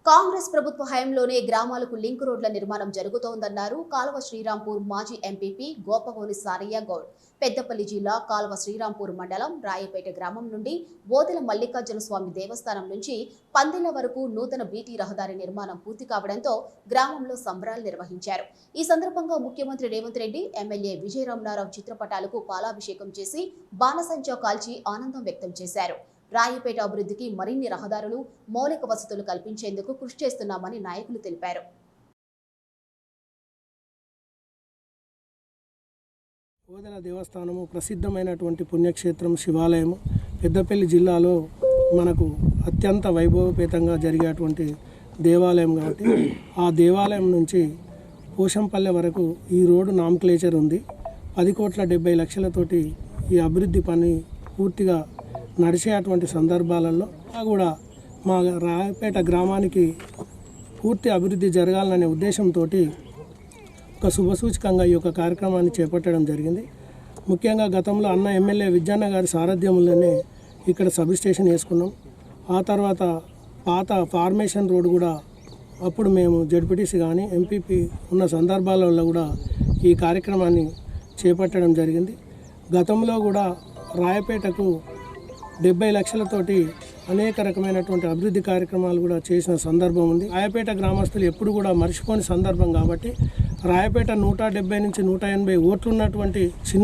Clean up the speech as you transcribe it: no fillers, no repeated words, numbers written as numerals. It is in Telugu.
కాంగ్రెస్ ప్రభుత్వ హయాంలోనే గ్రామాలకు లింక్ రోడ్ల నిర్మాణం జరుగుతోందన్నారు కాల్వ శ్రీరాంపూర్ మాజీ ఎంపీపీ గోపగోని సారయ్య గౌడ్. పెద్దపల్లి జిల్లా కాల్వ శ్రీరాంపూర్ మండలం రాయపేట గ్రామం నుండి బోదెల మల్లికార్జున స్వామి దేవస్థానం నుంచి పందిల వరకు నూతన బీటీ రహదారి నిర్మాణం పూర్తి కావడంతో గ్రామంలో సంబరాలు నిర్వహించారు. ఈ సందర్భంగా ముఖ్యమంత్రి రేవంత్ రెడ్డి, ఎమ్మెల్యే విజయరామనారావు చిత్రపటాలకు పాలాభిషేకం చేసి బాణసంచా కాల్చి ఆనందం వ్యక్తం చేశారు. రాయపేట అభివృద్ధికి మరిన్ని రహదారులు, మౌలిక వసతులు కల్పించేందుకు కృషి చేస్తున్నామని నాయకులు తెలిపారు. బోదెల దేవస్థానము ప్రసిద్ధమైనటువంటి పుణ్యక్షేత్రం, శివాలయము. పెద్దపల్లి జిల్లాలో మనకు అత్యంత వైభవపేతంగా జరిగేటువంటి దేవాలయం కాబట్టి ఆ దేవాలయం నుంచి పోషంపల్లె వరకు ఈ రోడ్డు నామక్లేచర్ ఉంది. 10,70,00,000తోటి ఈ అభివృద్ధి పని పూర్తిగా నడిచేటువంటి సందర్భాలలో కూడా మా రాయపేట గ్రామానికి పూర్తి అభివృద్ధి జరగాలనే ఉద్దేశంతో ఒక శుభసూచకంగా ఈ యొక్క కార్యక్రమాన్ని చేపట్టడం జరిగింది. ముఖ్యంగా గతంలో అన్న ఎమ్మెల్యే విజ్జన్న గారి సారథ్యంలోనే ఇక్కడ సబ్ స్టేషన్ వేసుకున్నాం. ఆ తర్వాత పాత ఫార్మేషన్ రోడ్ కూడా అప్పుడు మేము జడ్పీటీసీ కానీ ఎంపీపీ ఉన్న సందర్భాలలో కూడా ఈ కార్యక్రమాన్ని చేపట్టడం జరిగింది. గతంలో కూడా రాయపేటకు 70 లక్షలతోటి అనేక రకమైనటువంటి అభివృద్ధి కార్యక్రమాలు కూడా చేసిన సందర్భం ఉంది. రాయపేట గ్రామస్తులు ఎప్పుడు కూడా మర్చిపోని సందర్భం కాబట్టి రాయపేట 170 నుంచి 180 ఓట్లు ఉన్నటువంటి చిన్న